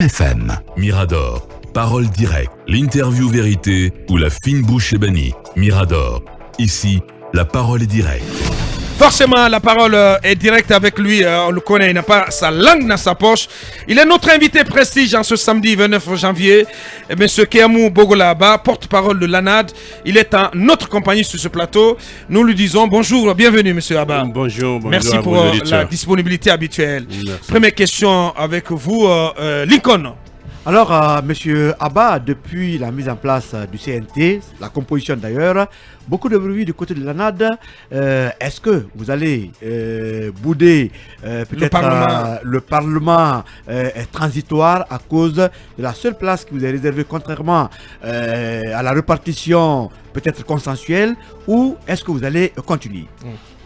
FM. Mirador, parole directe, l'interview vérité ou la fine bouche bannie. Mirador, ici, la parole est directe. Forcément, la parole est directe avec lui, on le connaît, il n'a pas sa langue dans sa poche. Il est notre invité prestige en ce samedi 29 janvier, M. Kéamou Bogolaba, porte-parole de l'ANAD. Il est en notre compagnie sur ce plateau. Nous lui disons bonjour, bienvenue M. Abba. Bonjour, merci pour la disponibilité habituelle. Merci. Première question avec vous, Lincoln. Alors, Monsieur Abba, depuis la mise en place du CNT, la composition d'ailleurs, beaucoup de bruit du côté de l'ANAD. Est-ce que vous allez bouder peut-être le Parlement est transitoire à cause de la seule place qui vous est réservée, contrairement à la répartition peut-être consensuelle, ou est-ce que vous allez continuer?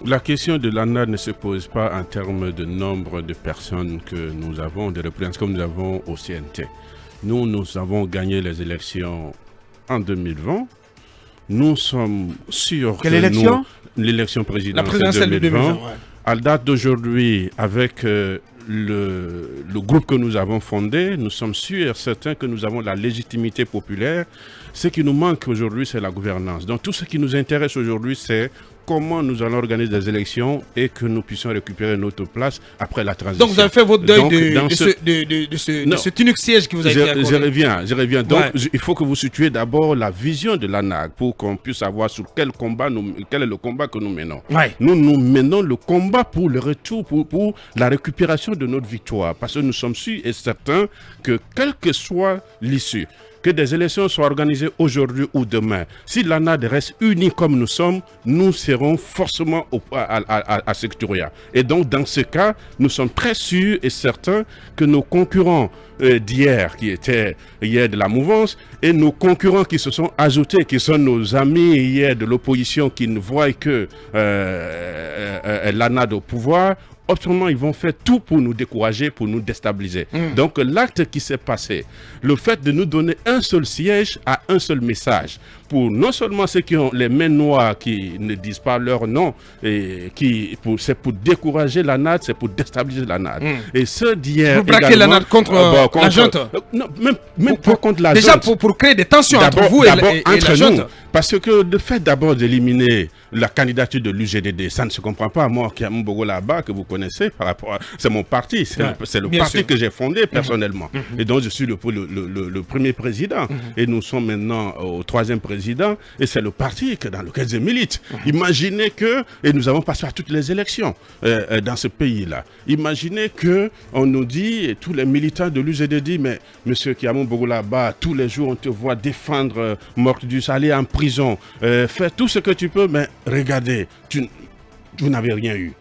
La question de l'ANAD ne se pose pas en termes de nombre de personnes que nous avons, de représentants comme nous avons au CNT. Nous avons gagné les élections en 2020. Nous sommes sûrs que l'élection présidentielle de 2020, ouais. À date d'aujourd'hui, avec le groupe que nous avons fondé, nous sommes sûrs et certains que nous avons la légitimité populaire. Ce qui nous manque aujourd'hui, c'est la gouvernance. Donc tout ce qui nous intéresse aujourd'hui, c'est comment nous allons organiser des élections et que nous puissions récupérer notre place après la transition. Donc vous avez fait votre deuil de ce unique siège qui vous a été accordé. Je reviens. Donc il faut que vous situiez d'abord la vision de l'ANAG pour qu'on puisse savoir sur quel est le combat que nous menons. Ouais. Nous menons le combat pour le retour, pour la récupération de notre victoire. Parce que nous sommes sûrs et certains que quelle que soit l'issue, que des élections soient organisées aujourd'hui ou demain, si l'ANAD reste unie comme nous sommes, nous serons forcément à Sectoria. Et donc, dans ce cas, nous sommes très sûrs et certains que nos concurrents d'hier, qui étaient hier de la mouvance, et nos concurrents qui se sont ajoutés, qui sont nos amis hier de l'opposition, qui ne voient que l'ANAD au pouvoir, autrement, ils vont faire tout pour nous décourager, pour nous déstabiliser. Donc, l'acte qui s'est passé, le fait de nous donner un seul siège a un seul message. Pour non seulement ceux qui ont les mains noires, qui ne disent pas leur nom, c'est pour décourager l'ANAD, c'est pour déstabiliser l'ANAD. Et ceux d'hier. Pour braquer l'ANAD contre la junte. Non, même pas contre la junte. Déjà pour créer des tensions entre vous et la junte. Parce que le fait d'abord d'éliminer la candidature de l'UGDD, ça ne se comprend pas. Moi, Kéamou Bogolaba, que vous connaissez, par rapport c'est mon parti, c'est le parti que j'ai fondé personnellement. Et donc, je suis le premier président. Et nous sommes maintenant au troisième président. Et c'est le parti dans lequel je milite. Imaginez que, et nous avons passé à toutes les élections dans ce pays-là. Imaginez que on nous dit, et tous les militants de l'UGDD, mais monsieur Kéamou Bogolaba, tous les jours, on te voit défendre Mortudus, aller en prison, faire tout ce que tu peux, mais regardez, vous n'avez rien eu.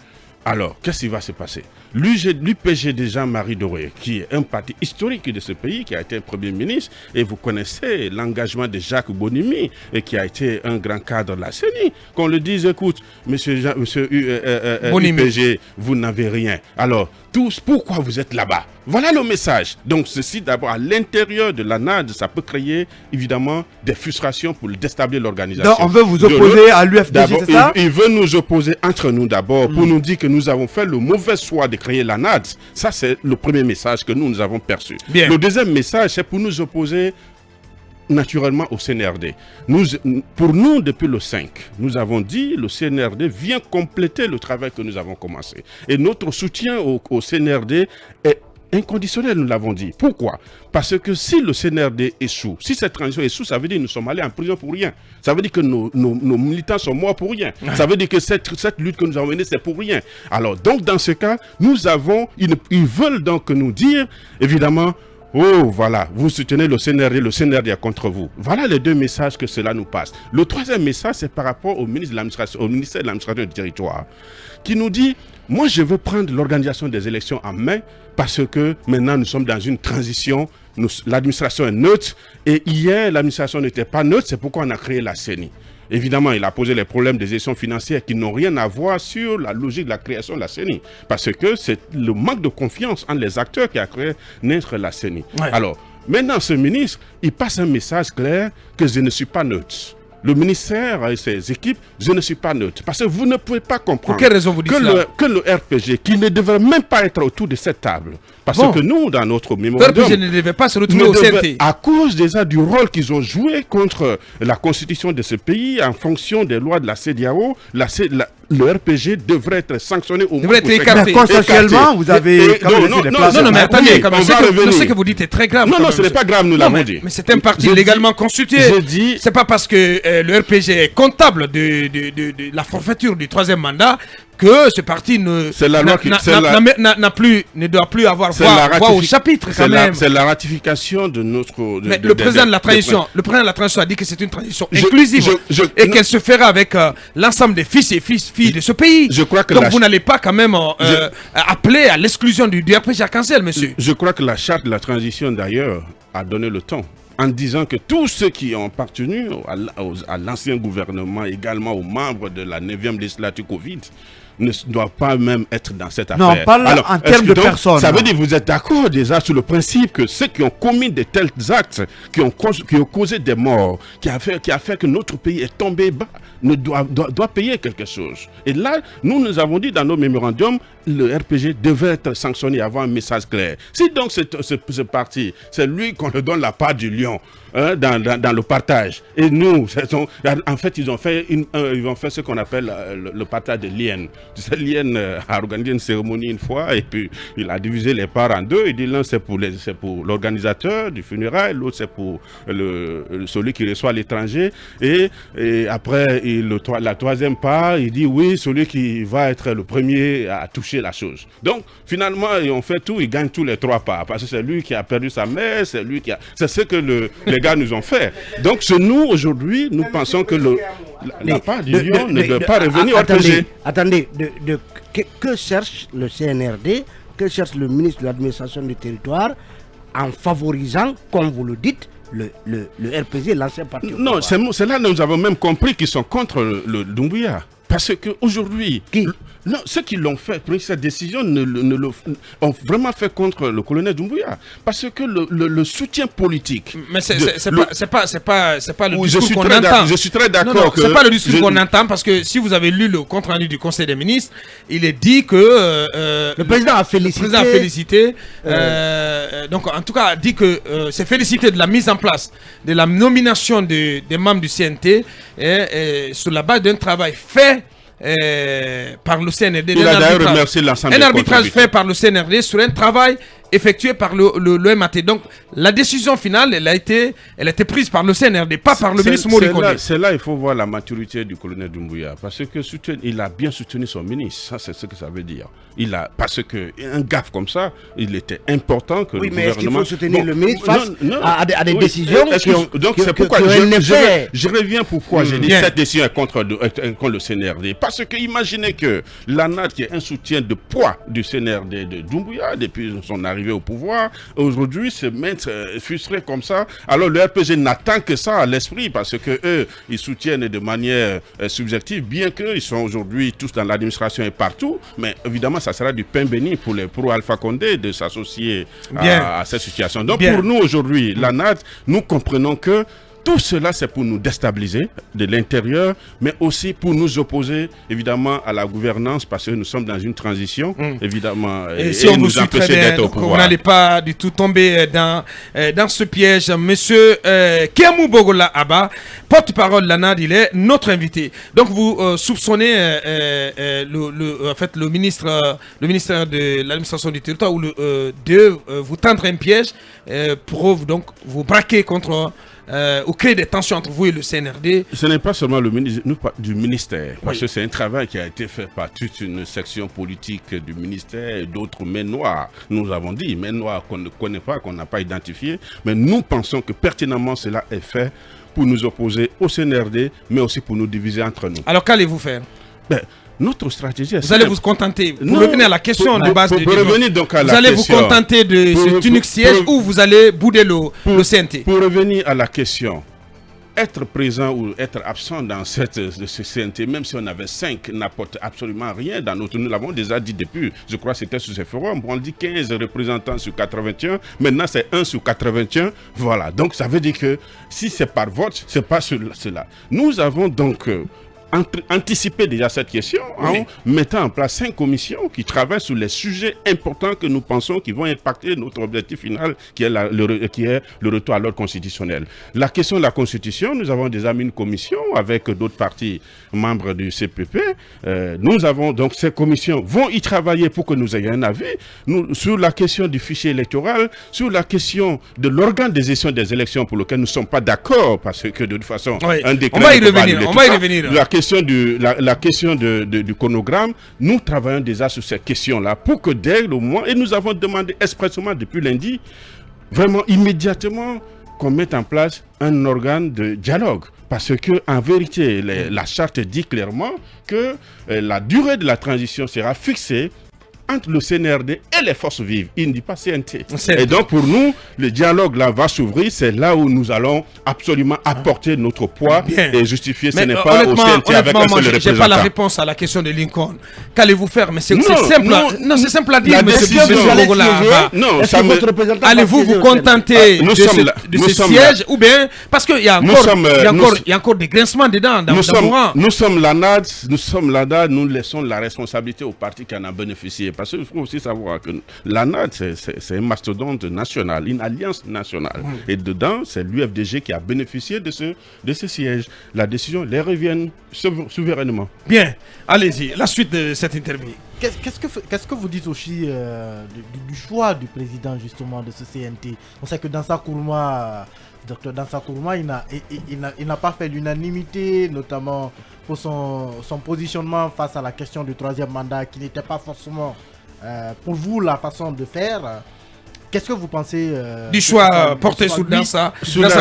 Alors, qu'est-ce qui va se passer? L'UPG de Jean-Marie Doré, qui est un parti historique de ce pays, qui a été un premier ministre, et vous connaissez l'engagement de Jacques Bonimi, et qui a été un grand cadre de la CENI, qu'on le dise, écoute, monsieur UPG, vous n'avez rien. Alors, pourquoi vous êtes là-bas? Voilà le message. Donc, ceci d'abord, à l'intérieur de l'ANAD, ça peut créer, évidemment, des frustrations pour déstabiliser l'organisation. Donc, on veut vous opposer à l'UFDG, c'est ça? Il veut nous opposer entre nous d'abord, pour nous dire que nous avons fait le mauvais choix de créer l'ANAD. Ça, c'est le premier message que nous avons perçu. Bien. Le deuxième message, c'est pour nous opposer naturellement au CNRD. Pour nous, depuis le 5, nous avons dit le CNRD vient compléter le travail que nous avons commencé. Et notre soutien au CNRD est inconditionnel, nous l'avons dit. Pourquoi? Parce que si le CNRD échoue, si cette transition échoue, ça veut dire que nous sommes allés en prison pour rien. Ça veut dire que nos militants sont morts pour rien. Ça veut dire que cette lutte que nous avons menée, c'est pour rien. Alors, donc, dans ce cas, ils veulent donc nous dire, évidemment, oh, voilà, vous soutenez le CNRD est contre vous. Voilà les deux messages que cela nous passe. Le troisième message, c'est par rapport au ministère de l'administration du territoire, qui nous dit, moi, je veux prendre l'organisation des élections en main parce que maintenant, nous sommes dans une transition. L'administration est neutre et hier, l'administration n'était pas neutre. C'est pourquoi on a créé la CENI. Évidemment, il a posé les problèmes des gestions financières qui n'ont rien à voir sur la logique de la création de la CENI. Parce que c'est le manque de confiance entre les acteurs qui a créé naître la CENI. Ouais. Alors, maintenant, ce ministre, il passe un message clair que je ne suis pas neutre. le ministère et ses équipes, je ne suis pas neutre. Parce que vous ne pouvez pas comprendre pour quelle raison vous dites que le RPG, qui ne devrait même pas être autour de cette table, parce que nous, dans notre mémorandum, le RPG ne devait pas se retrouver au CNT. À cause déjà du rôle qu'ils ont joué contre la constitution de ce pays, en fonction des lois de la CEDEAO, le RPG devrait être sanctionné au moins. Devrait être écarté. Consensuellement, vous avez laissé les places. Non, mais attendez, ce que vous dites est très grave. Non, ce n'est pas grave, nous l'avons dit. Mais c'est un parti légalement constitué. C'est pas parce que le RPG est comptable de la forfaiture du 3e mandat que ce parti ne doit plus avoir voix au chapitre quand même. C'est la ratification de notre... le président de la transition a dit que c'est une transition inclusive et qu'elle se fera avec l'ensemble des fils et filles de ce pays. Donc vous n'allez pas quand même appeler à l'exclusion du RPG arc-en-ciel, monsieur. Je crois que la charte de la transition d'ailleurs a donné le ton, en disant que tous ceux qui ont appartenu à l'ancien gouvernement, également aux membres de la 9e législature Covid, ne doivent pas même être dans cette affaire. Non, pas en termes de personnes. Ça veut dire que vous êtes d'accord déjà sur le principe que ceux qui ont commis de tels actes, qui ont causé des morts, qui a fait que notre pays est tombé bas, doit payer quelque chose. Et là, nous avons dit dans nos mémorandums, le RPG devait être sanctionné, avoir un message clair. Si donc ce parti, c'est lui qu'on le donne la part du lion, dans le partage. Et nous, en fait, ils ont fait ce qu'on appelle le partage de l'IN. L'IN a organisé une cérémonie une fois et puis il a divisé les parts en deux. Il dit l'un c'est pour l'organisateur du funérail, l'autre c'est pour celui qui reçoit l'étranger. Et après, la troisième part, il dit oui, celui qui va être le premier à toucher la chose. Donc, finalement, on fait tout, il gagne tous les 3 parts. Parce que c'est lui qui a perdu sa mère, c'est ce que les gars nous ont fait. Donc, nous, aujourd'hui, nous pensons que la part du lion ne doit pas revenir au projet. Attendez, que cherche le CNRD, que cherche le ministre de l'administration du territoire en favorisant, comme vous le dites, le RPG, l'ancien parti? Non, c'est là que nous avons même compris qu'ils sont contre le Doumbouya. Parce qu'aujourd'hui, ceux qui l'ont fait, pris cette décision, ont vraiment fait contre le colonel Doumbouya. Parce que le soutien politique... Mais c'est pas le discours qu'on entend. Je suis très d'accord. C'est pas le discours qu'on entend, parce que si vous avez lu le compte rendu du Conseil des ministres, il est dit que... le président a félicité. Donc, en tout cas, a dit que c'est félicité de la mise en place, de la nomination des membres du CNT, sur la base d'un travail fait par le CNRD. Il a d'ailleurs remercié l'ensemble un arbitrage fait par le CNRD sur un travail effectué par le MAT. Donc la décision finale, elle a été prise par le CNRD, pas par le ministre Mori Kondé. C'est là il faut voir la maturité du colonel Doumbouya, parce que il a bien soutenu son ministre. Ça, c'est ce que ça veut dire. Parce que un gaffe comme ça, il était important que le gouvernement... Oui, mais est-ce qu'il faut soutenir le ministre face à des décisions donc c'est pourquoi je reviens pourquoi j'ai dit cette décision est contre le CNRD. Parce que imaginez que l'ANAD, qui est un soutien de poids du CNRD de Doumbouya depuis son arrivée au pouvoir, aujourd'hui se mettre frustré comme ça. Alors le RPG n'attend que ça à l'esprit, parce que eux, ils soutiennent de manière subjective, bien qu'ils sont aujourd'hui tous dans l'administration et partout, mais évidemment ça sera du pain béni pour Alpha Condé de s'associer à cette situation. Donc pour nous aujourd'hui, l'ANAD, nous comprenons que tout cela, c'est pour nous déstabiliser de l'intérieur, mais aussi pour nous opposer, évidemment, à la gouvernance, parce que nous sommes dans une transition, évidemment, et si on nous empêcher d'être au pouvoir. Vous n'allez pas du tout tomber dans ce piège. Monsieur Keamou Bogola Abba, porte-parole de l'ANAD, il est notre invité. Donc, vous soupçonnez le ministère de l'administration du territoire de vous tendre un piège pour donc vous braquer contre... ou créer des tensions entre vous et le CNRD. Ce n'est pas seulement du ministère, parce que c'est un travail qui a été fait par toute une section politique du ministère et d'autres mains noires. Nous avons dit mains noires qu'on ne connaît pas, qu'on n'a pas identifiées, mais nous pensons que pertinemment cela est fait pour nous opposer au CNRD, mais aussi pour nous diviser entre nous. Alors qu'allez-vous faire? Notre stratégie est Vous allez vous contenter, pour revenir à la question de base de revenir donc à vous allez vous contenter de ce unique siège ou vous allez bouder le CNT? Pour revenir à la question, être présent ou être absent dans ce CNT, même si on avait 5, n'apporte absolument rien dans notre... Nous l'avons déjà dit depuis, je crois que c'était sur ce forum, on dit 15 représentants sur 81, maintenant c'est 1 sur 81, voilà. Donc ça veut dire que si c'est par vote, c'est pas cela. Nous avons donc... anticiper déjà cette question en mettant en place 5 commissions qui travaillent sur les sujets importants que nous pensons qui vont impacter notre objectif final qui est le retour à l'ordre constitutionnel. La question de la Constitution, nous avons déjà mis une commission avec d'autres partis membres du CPP. Nous avons donc ces commissions vont y travailler pour que nous ayons un avis sur la question du fichier électoral, sur la question de l'organe de gestion des élections pour lequel nous ne sommes pas d'accord parce que de toute façon un décret... On va y revenir. La question du chronogramme, nous travaillons déjà sur ces questions-là pour que dès le mois, et nous avons demandé expressément depuis lundi, vraiment immédiatement, qu'on mette en place un organe de dialogue. Parce que en vérité, la charte dit clairement que la durée de la transition sera fixée entre le CNRD et les forces vives. Il ne dit pas CNT. Et donc pour nous, le dialogue là va s'ouvrir. C'est là où nous allons absolument apporter notre poids et justifier. Mais ce n'est pas au CNT avec un seul représentant. Je n'ai pas la réponse à la question de Lincoln. Qu'allez-vous faire? Mais c'est simple. Non, c'est simple à dire, monsieur Bogola. Non, allez-vous vous contenter de ce siège ou bien parce qu'il y a encore des grincements dedans dans mon rang. Nous sommes l'ANAD, nous laissons la responsabilité au parti qui en a bénéficié. Parce qu'il faut aussi savoir que l'ANAD, c'est un mastodonte national, une alliance nationale. Et dedans, c'est l'UFDG qui a bénéficié de ce siège. La décision les revient souverainement. Bien, allez-y, la suite de cette interview. Qu'est-ce que vous dites aussi du choix du président justement de ce CNT? On sait que dans sa Kourma, Dr Dansa Kourma, il n'a pas fait l'unanimité, notamment pour son positionnement face à la question du 3e mandat, qui n'était pas forcément pour vous la façon de faire. Qu'est-ce que vous pensez du choix porté sous Dansa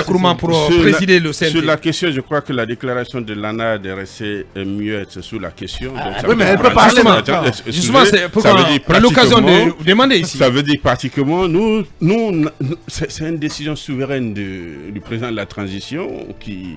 Kourma pour présider le CNT? Sur la question, je crois que la déclaration de l'ANAD est restée muette sur la question. Oui, mais elle peut parler. Justement, c'est pourquoi on a l'occasion de demander ici. Ça veut dire pratiquement, c'est une décision souveraine du président de la transition qui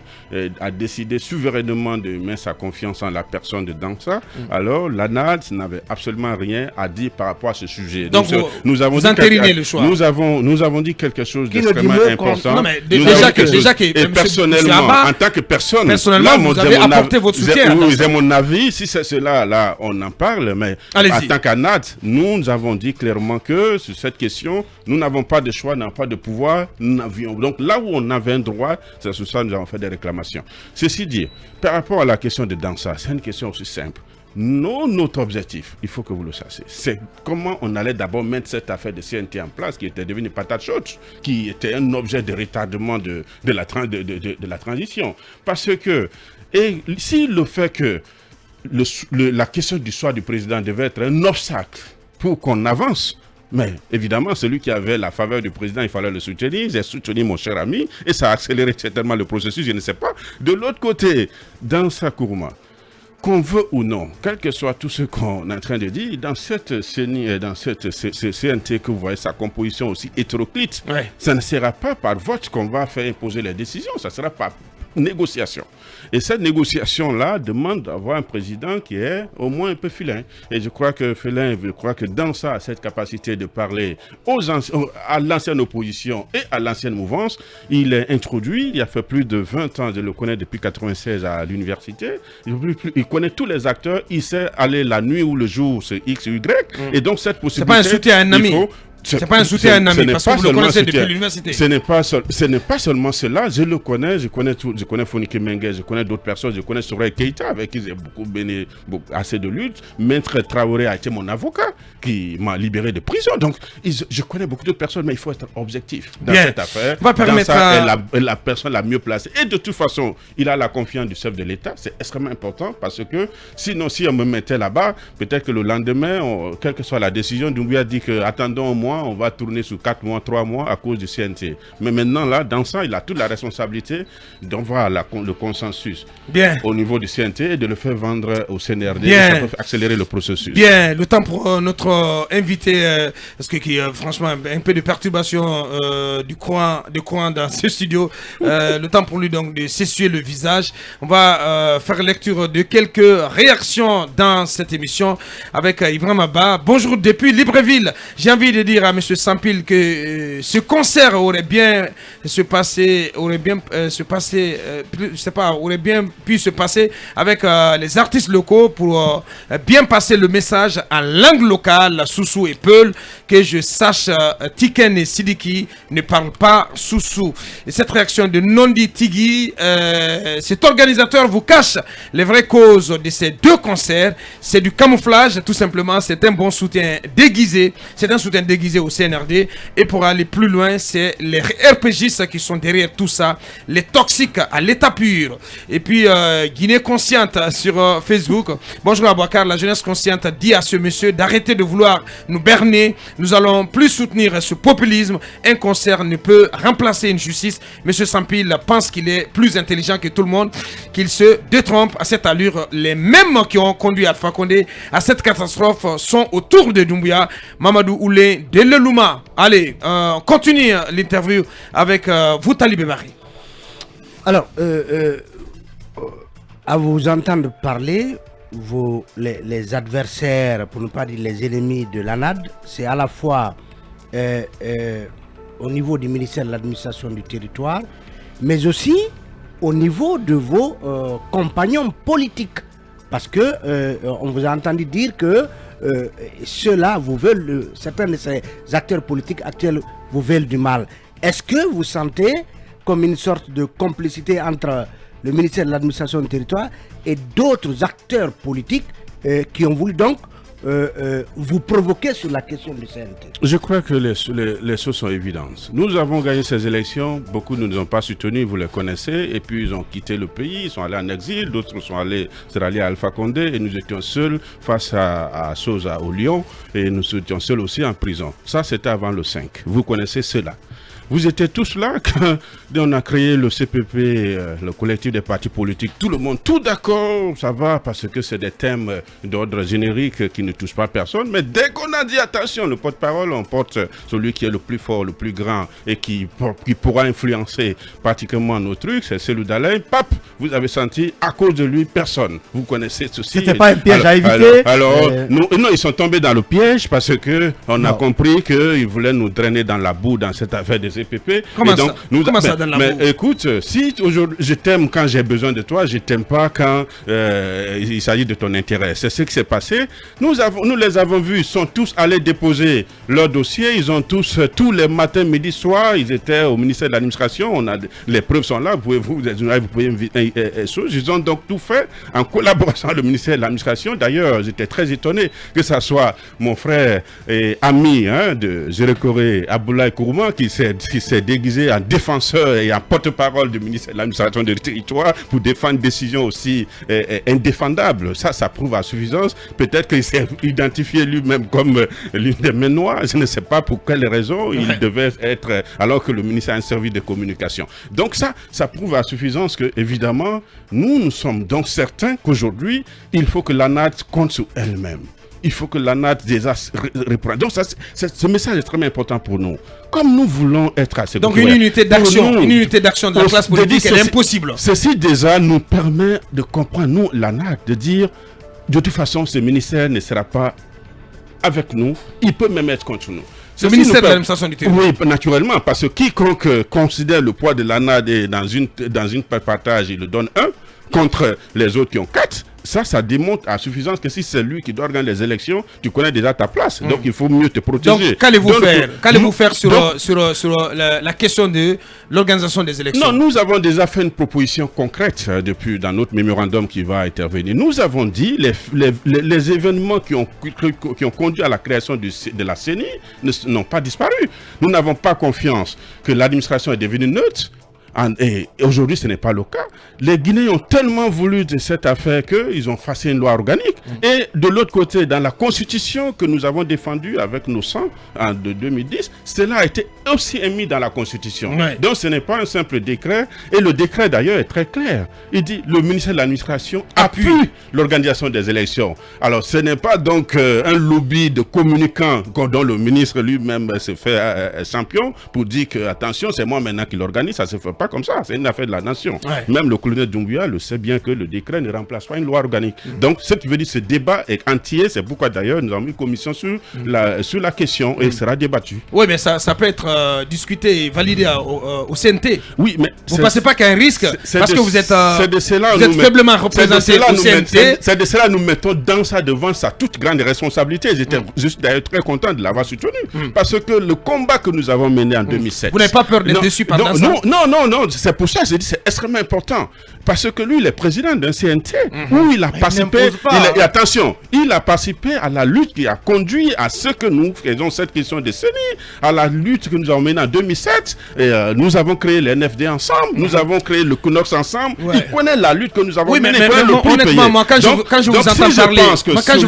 a décidé souverainement de mettre sa confiance en la personne de Dansa. Alors, l'ANAD n'avait absolument rien à dire par rapport à ce sujet. Donc, vous entérinez le choix. Nous avons dit quelque chose d'extrêmement important. Non, mais déjà que personnellement, en tant que personne, personnellement, vous avez apporté votre soutien. Oui, c'est mon avis. Si c'est cela, là, on en parle. Mais en tant qu'ANAD, nous avons dit clairement que sur cette question, nous n'avons pas de choix, nous n'avons pas de pouvoir. Donc là où on avait un droit, c'est sur ça que nous avons fait des réclamations. Ceci dit, par rapport à la question de Dansa, c'est une question aussi simple. Notre objectif, il faut que vous le sachiez, c'est comment on allait d'abord mettre cette affaire de CNT en place qui était devenue patate chaude, qui était un objet de retardement de la transition. Parce que, et si le fait que la question du choix du président devait être un obstacle pour qu'on avance, mais évidemment, celui qui avait la faveur du président, il fallait le soutenir. J'ai soutenu mon cher ami et ça a accéléré certainement le processus, je ne sais pas. De l'autre côté, Dansa Kourma, qu'on veut ou non, quel que soit tout ce qu'on est en train de dire, dans cette CNT que vous voyez, sa composition aussi hétéroclite, ça ne sera pas par vote qu'on va faire imposer les décisions, ça sera par négociation. Et cette négociation-là demande d'avoir un président qui est au moins un peu filin. Et je crois que Dansa a cette capacité de parler à l'ancienne opposition et à l'ancienne mouvance. Il est introduit, il a fait plus de 20 ans, je le connais depuis 1996 à l'université. Il connaît tous les acteurs, il sait aller la nuit ou le jour sur X ou Y. Et donc cette possibilité... C'est pas un soutien à un ami. C'est pas un soutien à un ami, parce que vous le connaissez depuis l'université. Ce n'est pas seulement cela, je connais Fonike Mengue, je connais d'autres personnes, je connais Soraya Keita, avec qui j'ai assez de lutte. Maître Traoré a été mon avocat, qui m'a libéré de prison. Donc, je connais beaucoup d'autres personnes, mais il faut être objectif dans cette affaire. Dansa est la personne la mieux placée. Et de toute façon, il a la confiance du chef de l'État, c'est extrêmement important, parce que sinon, si on me mettait là-bas, peut-être que le lendemain, quelle que soit la décision, on lui a dit que attendons au moins mois, on va tourner sur 4 mois, 3 mois à cause du CNT. Mais maintenant, là, dans ça, il a toute la responsabilité d'avoir le consensus au niveau du CNT et de le faire vendre au CNRD. Ça peut accélérer le processus. Bien, le temps pour notre invité, parce que franchement, un peu de perturbation du courant dans ce studio. Le temps pour lui donc de s'essuyer le visage. On va faire lecture de quelques réactions dans cette émission avec Ibrahim Abba. Bonjour depuis Libreville. J'ai envie de dire à M. Sampil que ce concert aurait bien pu se passer avec les artistes locaux pour bien passer le message en langue locale, Soussou et Peul. Que je sache, Tiken et Sidiki ne parlent pas Soussou. Et cette réaction de Nondi Tigui, cet organisateur vous cache les vraies causes de ces deux concerts. C'est du camouflage, tout simplement. C'est un bon soutien déguisé. C'est un soutien déguisé au CNRD. Et pour aller plus loin, c'est les RPGistes qui sont derrière tout ça. Les toxiques à l'état pur. Et puis, Guinée Consciente sur Facebook. Bonjour Abouakar, la jeunesse consciente dit à ce monsieur d'arrêter de vouloir nous berner. Nous allons plus soutenir ce populisme. Un concert ne peut remplacer une justice. Monsieur Sampil pense qu'il est plus intelligent que tout le monde, qu'il se détrompe à cette allure. Les mêmes qui ont conduit Alpha Condé à cette catastrophe sont autour de Doumbouya. Mamadou Oulé de Lelouma. Allez, continue l'interview avec vous, Talibé Marie. Alors, à vous entendre parler, les adversaires, pour ne pas dire les ennemis de l'ANAD, c'est à la fois au niveau du ministère de l'administration du territoire, mais aussi au niveau de vos compagnons politiques. Parce que on vous a entendu dire que ceux-là vous veulent, certains de ces acteurs politiques actuels vous veulent du mal. Est-ce que vous sentez comme une sorte de complicité entre le ministère de l'administration du territoire et d'autres acteurs politiques qui ont voulu donc vous provoquer sur la question du CNT? Je crois que les choses sont évidentes. Nous avons gagné ces élections, beaucoup ne nous ont pas soutenus, vous les connaissez, et puis ils ont quitté le pays, ils sont allés en exil, d'autres sont allés à Alpha Condé, et nous étions seuls face à Sosa au Lyon, et nous étions seuls aussi en prison. Ça, c'était avant le 5. Vous connaissez cela. Vous étiez tous là quand on a créé le CPP, le collectif des partis politiques. Tout le monde, tout d'accord, ça va, parce que c'est des thèmes d'ordre générique qui ne touchent pas personne. Mais dès qu'on a dit attention, le porte-parole, on porte celui qui est le plus fort, le plus grand et qui pourra influencer pratiquement nos trucs, c'est celui d'Alain. Pap, vous avez senti, à cause de lui, personne. Vous connaissez ceci. C'était pas un piège à éviter. Non, ils sont tombés dans le piège parce qu'on a compris qu'ils voulaient nous drainer dans la boue dans cette affaire des EPP. Comment ça dans la boue? Écoute, si aujourd'hui je t'aime quand j'ai besoin de toi, je t'aime pas quand il s'agit de ton intérêt. C'est ce qui s'est passé. Nous les avons vus, ils sont tous allés déposer leur dossier. Ils ont tous les matins, midi, soir, ils étaient au ministère de l'administration. Les preuves sont là. Vous pouvez inviter. Ils ont donc tout fait en collaboration avec le ministère de l'administration. D'ailleurs, j'étais très étonné que ça soit mon frère et ami de Zérekoré, Aboulaye Kourma, qui s'est déguisé en défenseur et en porte-parole du ministère de l'administration du territoire pour défendre une décision aussi indéfendable. Ça prouve à suffisance. Peut-être qu'il s'est identifié lui-même comme l'une des mains noires. Je ne sais pas pour quelle raison il devait être, alors que le ministère a un service de communication. Donc ça prouve à suffisance que, évidemment, nous sommes donc certains qu'aujourd'hui, il faut que l'ANAD compte sur elle-même. Il faut que l'ANAD reprenne. Donc ce message est très important pour nous. Comme nous voulons être assez donc une unité d'action de la classe politique, elle est impossible. Ceci déjà nous permet de comprendre, nous, l'ANAD, de dire, de toute façon, ce ministère ne sera pas avec nous. Il peut même être contre nous. Le ministère de l'administration du territoire. Oui, naturellement, parce que quiconque considère le poids de l'ANAD et dans une partage, il le donne 1 contre les autres qui ont 4. Ça démontre à suffisance que si c'est lui qui doit organiser les élections, tu connais déjà ta place. Donc il faut mieux te protéger. Donc qu'allez-vous faire sur la question de l'organisation des élections? Non, nous avons déjà fait une proposition concrète depuis dans notre mémorandum qui va intervenir. Nous avons dit les événements qui ont conduit à la création de la CENI n'ont pas disparu. Nous n'avons pas confiance que l'administration est devenue neutre. Et aujourd'hui, ce n'est pas le cas. Les Guinéens ont tellement voulu de cette affaire qu'ils ont passé une loi organique. Et de l'autre côté, dans la constitution que nous avons défendue avec nos sangs de 2010, cela a été aussi émis dans la constitution. Ouais. Donc ce n'est pas un simple décret. Et le décret d'ailleurs est très clair. Il dit le ministère de l'administration appuie l'organisation des élections. Alors ce n'est pas donc un lobby de communicants dont le ministre lui-même se fait champion pour dire que attention, c'est moi maintenant qui l'organise. Ça se fait pas comme ça, c'est une affaire de la nation. Ouais. Même le colonel Doumbouya le sait bien que le décret ne remplace pas une loi organique. Donc, ce qui veut dire que ce débat est entier, c'est pourquoi d'ailleurs nous avons mis une commission sur la question et sera débattu. Oui, mais ça peut être discuté et validé au CNT. Oui, mais vous ne pensez pas qu'il y a un risque parce que vous êtes faiblement représenté au CNT. C'est de cela que nous mettons dans ça, devant sa toute grande responsabilité. J'étais juste d'ailleurs très content de l'avoir soutenu parce que le combat que nous avons mené en 2007. Vous n'avez pas peur d'être déçu pendant ça? Non, c'est pour ça que je dis c'est extrêmement important. Parce que lui, il est président d'un CNT où il a participé. Attention, il a participé à la lutte qui a conduit à ce que nous faisons cette question de CENI, à la lutte que nous avons menée en 2007. Et, nous avons créé le NFD ensemble, nous avons créé le CUNOX ensemble. Ouais. Il connaît la lutte que nous avons menée. Mais honnêtement, moi, quand je vous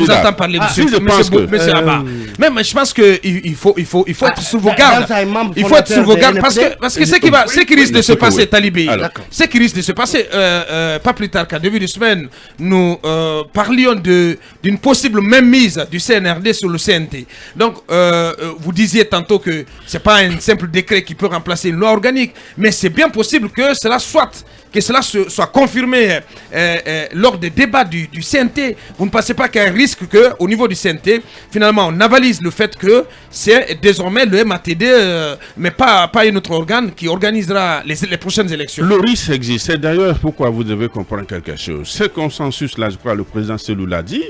entends parler, monsieur Abba, même je pense qu'il faut être sur vos gardes. Il faut être sur vos gardes parce que ce qui risque de se passer, Talibé, ce qui risque de se passer, pas plus tard qu'en début de semaine, nous parlions d'une possible mainmise du CNRD sur le CNT. Donc, vous disiez tantôt que ce n'est pas un simple décret qui peut remplacer une loi organique, mais c'est bien possible que cela soit confirmé lors des débats du CNT. Vous ne pensez pas qu'il y a un risque qu'au niveau du CNT, finalement, on avalise le fait que c'est désormais le MATD, mais pas un autre organe qui organisera les prochaines élections. Le risque existe. C'est d'ailleurs pourquoi vous devez comprendre quelque chose. Ce consensus-là, je crois, le président Selou l'a dit.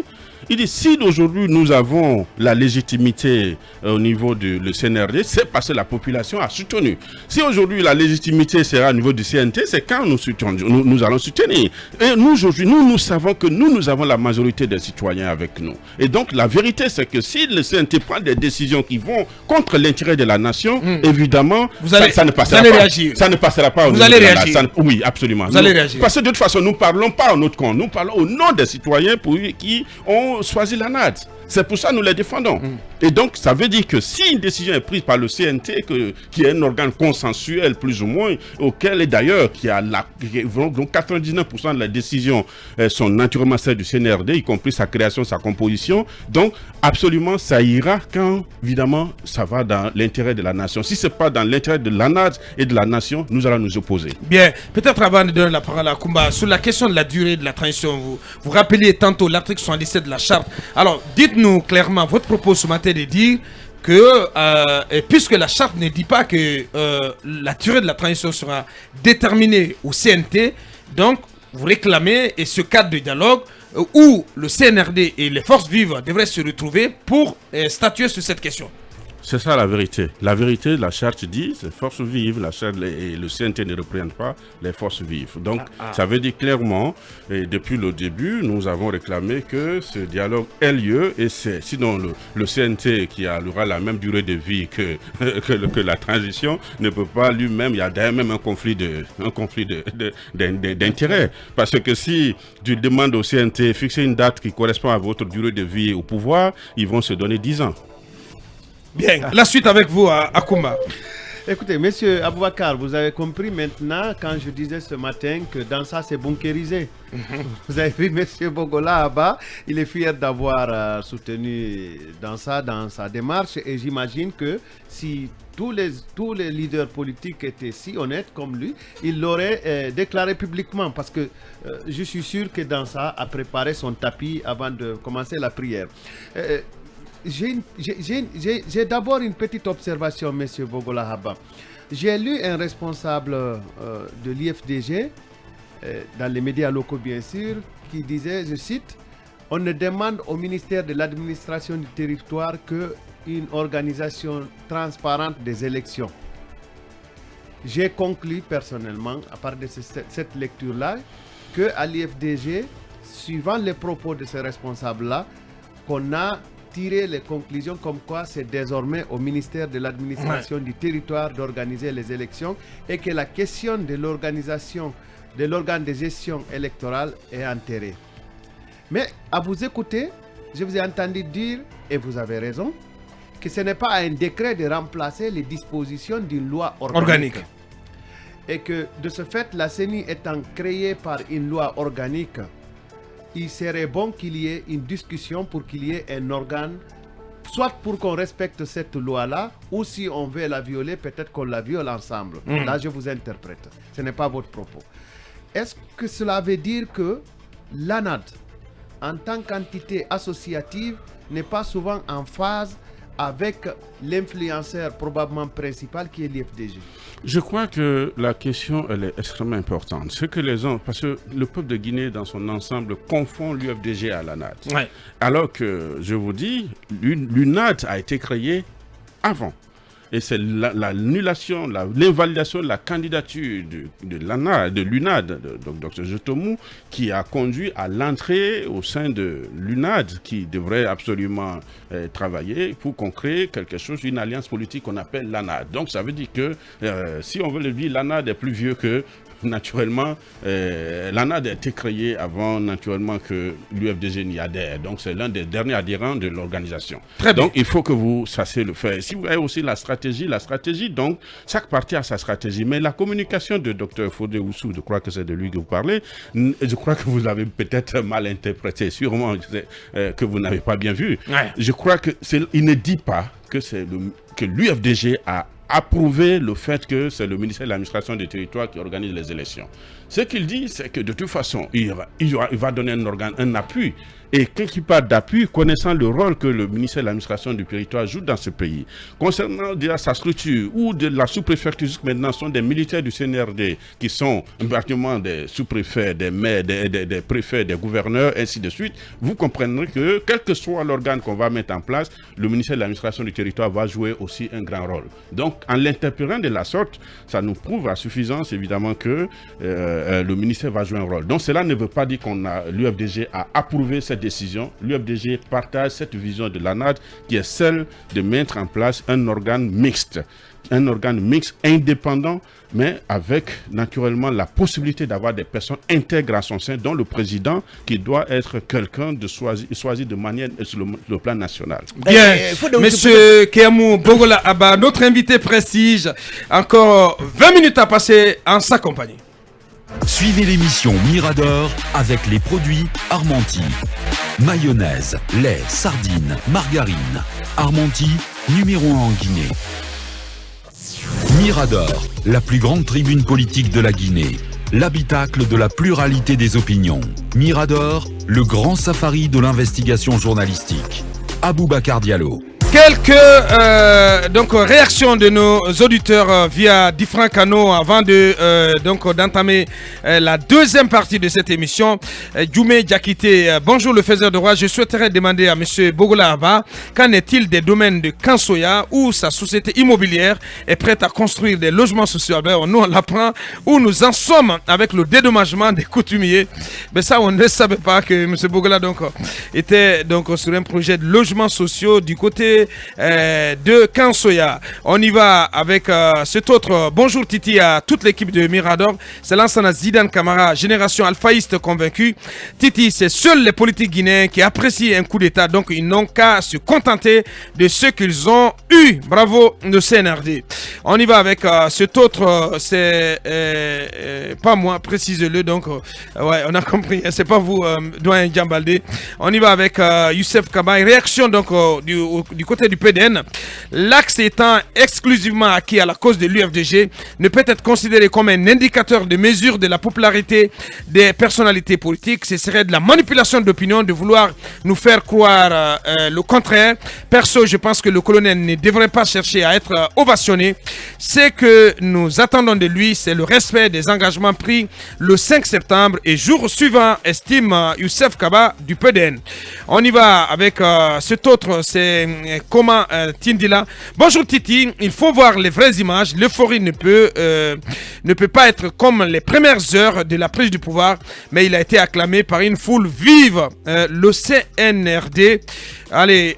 Il dit, si aujourd'hui nous avons la légitimité au niveau du CNRD, c'est parce que la population a soutenu. Si aujourd'hui la légitimité sera au niveau du CNT, c'est quand nous allons soutenir. Et nous aujourd'hui, nous savons que nous avons la majorité des citoyens avec nous. Et donc la vérité, c'est que si le CNT prend des décisions qui vont contre l'intérêt de la nation, évidemment, ça ne passera pas. Réagir. Ça ne passera pas au niveau de la nation. Oui, absolument. Vous allez réagir. Parce que de toute façon, nous ne parlons pas en notre compte. Nous parlons au nom des citoyens qui ont choisi la NAD. C'est pour ça que nous les défendons. Et donc, ça veut dire que si une décision est prise par le CNT, qui est un organe consensuel, plus ou moins, auquel, et d'ailleurs, donc 99% de la décision sont naturellement celles du CNRD, y compris sa création, sa composition. Donc, absolument, ça ira quand, évidemment, ça va dans l'intérêt de la nation. Si ce n'est pas dans l'intérêt de la NAD et de la nation, nous allons nous opposer. Bien. Peut-être avant de donner la parole à Koumba, sur la question de la durée de la transition, vous rappeliez tantôt l'article 77 de la charte. Alors, dites-nous clairement votre propos ce matin de dire que, puisque la charte ne dit pas que la durée de la transition sera déterminée au CNT, donc vous réclamez et ce cadre de dialogue où le CNRD et les forces vives devraient se retrouver pour statuer sur cette question. C'est ça la vérité. La vérité, la charte dit, c'est forces vives, la charte et le CNT ne reprennent pas les forces vives. Donc, ça veut dire clairement, et depuis le début, nous avons réclamé que ce dialogue ait lieu, et sinon le CNT qui aura la même durée de vie que la transition ne peut pas lui-même, il y a d'ailleurs même un conflit d'intérêts. Parce que si tu demandes au CNT fixer une date qui correspond à votre durée de vie au pouvoir, ils vont se donner 10 ans. Bien, la suite avec vous, Akoumba. Écoutez, monsieur Aboubakar, vous avez compris maintenant quand je disais ce matin que dans ça c'est bunkérisé. Vous avez vu monsieur Bogola Abba, il est fier d'avoir soutenu dans sa démarche et j'imagine que si tous les leaders politiques étaient si honnêtes comme lui, il l'aurait déclaré publiquement parce que je suis sûr que dans ça a préparé son tapis avant de commencer la prière. J'ai d'abord une petite observation, monsieur Bogola Abba. J'ai lu un responsable de l'IFDG, dans les médias locaux bien sûr, qui disait, je cite, « On ne demande au ministère de l'administration du territoire qu'une organisation transparente des élections. » J'ai conclu personnellement, à part de cette lecture-là, qu'à l'IFDG, suivant les propos de ces responsables-là, qu'on a tirer les conclusions comme quoi c'est désormais au ministère de l'administration du territoire d'organiser les élections et que la question de l'organisation de l'organe de gestion électorale est enterrée. Mais à vous écouter, je vous ai entendu dire, et vous avez raison, que ce n'est pas un décret de remplacer les dispositions d'une loi organique. Et que de ce fait, la CENI étant créée par une loi organique, il serait bon qu'il y ait une discussion pour qu'il y ait un organe, soit pour qu'on respecte cette loi-là, ou si on veut la violer, peut-être qu'on la viole ensemble. Là, je vous interprète. Ce n'est pas votre propos. Est-ce que cela veut dire que l'ANAD, en tant qu'entité associative, n'est pas souvent en phase avec l'influenceur probablement principal qui est l'IFDG? Je crois que la question, elle est extrêmement importante. Ce que les gens, parce que le peuple de Guinée dans son ensemble confond l'UFDG à l'ANAD. Ouais. Alors que, je vous dis, l'UNAD a été créée avant. Et c'est l'annulation, l'invalidation de la candidature de l'UNAD, de Dr Jotomou, qui a conduit à l'entrée au sein de l'UNAD, qui devrait absolument travailler pour qu'on crée quelque chose, une alliance politique qu'on appelle l'ANAD. Donc ça veut dire que, si on veut le dire, l'ANAD est plus vieux que... Naturellement, l'ANAD a été créée avant naturellement que l'UFDG n'y adhère. Donc, c'est l'un des derniers adhérents de l'organisation. Donc, il faut que vous sachiez le faire. Si vous avez aussi la stratégie, donc, chaque parti a sa stratégie. Mais la communication de Dr Fodé Oussou, je crois que c'est de lui que vous parlez, je crois que vous l'avez peut-être mal interprété. Sûrement que vous n'avez pas bien vu. Ouais. Je crois qu'il ne dit pas que l'UFDG a approuvé le fait que c'est le ministère de l'administration du territoire qui organise les élections. Ce qu'il dit, c'est que de toute façon, il va donner un appui. Et quelque part d'appui, connaissant le rôle que le ministère de l'administration du territoire joue dans ce pays. Concernant déjà sa structure ou de la sous-préfecture, maintenant sont des militaires du CNRD qui sont pratiquement des sous-préfets, des maires, des préfets, des gouverneurs, ainsi de suite. Vous comprendrez que quel que soit l'organe qu'on va mettre en place, le ministère de l'administration du territoire va jouer aussi un grand rôle. Donc, en l'interprétant de la sorte, ça nous prouve à suffisance, évidemment, que le ministère va jouer un rôle. Donc, cela ne veut pas dire l'UFDG a approuvé cette décision. L'UFDG partage cette vision de l'ANAD qui est celle de mettre en place un organe mixte indépendant, mais avec naturellement la possibilité d'avoir des personnes intègres à son sein, dont le président qui doit être quelqu'un de choisi de manière sur le plan national. Bien, Monsieur Kéamou Bogola Abba, notre invité prestige, encore 20 minutes à passer en sa compagnie. Suivez l'émission Mirador avec les produits Armenti. Mayonnaise, lait, sardines, margarine. Armenti, numéro 1 en Guinée. Mirador, la plus grande tribune politique de la Guinée. L'habitacle de la pluralité des opinions. Mirador, le grand safari de l'investigation journalistique. Aboubacar Diallo. Quelques réactions de nos auditeurs via différents canaux avant d'entamer la deuxième partie de cette émission. Djoumé Diakité, bonjour le faiseur de roi. Je souhaiterais demander à M. Bogola Abba, qu'en est-il des domaines de Kansoya où sa société immobilière est prête à construire des logements sociaux? Nous on l'apprend, où nous en sommes avec le dédommagement des coutumiers. Mais ça on ne savait pas que M. Bogola était sur un projet de logements sociaux du côté de Kansoya. On y va avec cet autre. Bonjour Titi à toute l'équipe de Mirador. C'est Lansana Zidane Camara, génération alphaïste convaincue. Titi, c'est seuls les politiques guinéens qui apprécient un coup d'État, donc ils n'ont qu'à se contenter de ce qu'ils ont eu. Bravo le CNRD. On y va avec cet autre. C'est pas moi, précise-le. Donc, ouais, on a compris. C'est pas vous, doyen Djambaldé. On y va avec Youssef Kabaye. Réaction donc du côté du PDN. L'axe étant exclusivement acquis à la cause de l'UFDG ne peut être considéré comme un indicateur de mesure de la popularité des personnalités politiques. Ce serait de la manipulation d'opinion de vouloir nous faire croire le contraire. Perso, je pense que le colonel ne devrait pas chercher à être ovationné. Ce que nous attendons de lui, c'est le respect des engagements pris le 5 septembre et jour suivant, estime Youssef Kaba du PDN. On y va avec cet autre, c'est comment Tindila. Bonjour Titi, il faut voir les vraies images. L'euphorie ne peut pas être comme les premières heures de la prise du pouvoir, mais il a été acclamé par une foule vive. Le CNRD. Allez,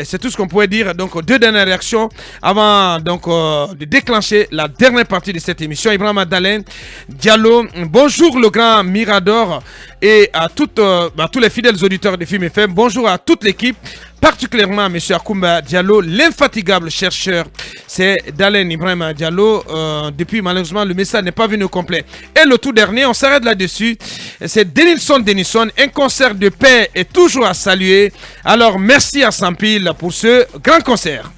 c'est tout ce qu'on pouvait dire. Donc, 2 dernières réactions avant donc, de déclencher la dernière partie de cette émission. Ibrahim Adalen, Diallo, bonjour le grand Mirador et à tous les fidèles auditeurs de Film FM. Bonjour à toute l'équipe, particulièrement à M. Akoumba Diallo, l'infatigable chercheur. C'est Dalen Ibrahim Diallo. Depuis, malheureusement, le message n'est pas venu au complet. Et le tout dernier, on s'arrête là-dessus. C'est Denilson. Un concert de paix est toujours à saluer. Alors, merci à Sampil pour ce grand concert.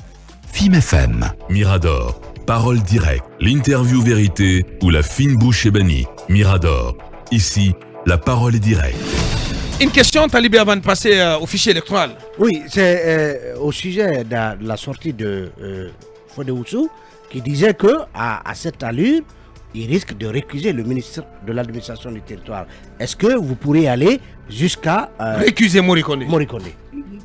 Film FM. Mirador, parole directe, l'interview vérité ou la fine bouche ébénie. Mirador, ici, la parole est directe. Une question, Talibé, avant de passer au fichier électoral. Oui, c'est au sujet de la sortie de Fodé Oussou qui disait que à cette allure, il risque de récuser le ministre de l'administration du territoire. Est-ce que vous pourrez aller jusqu'à récuser Morikondé?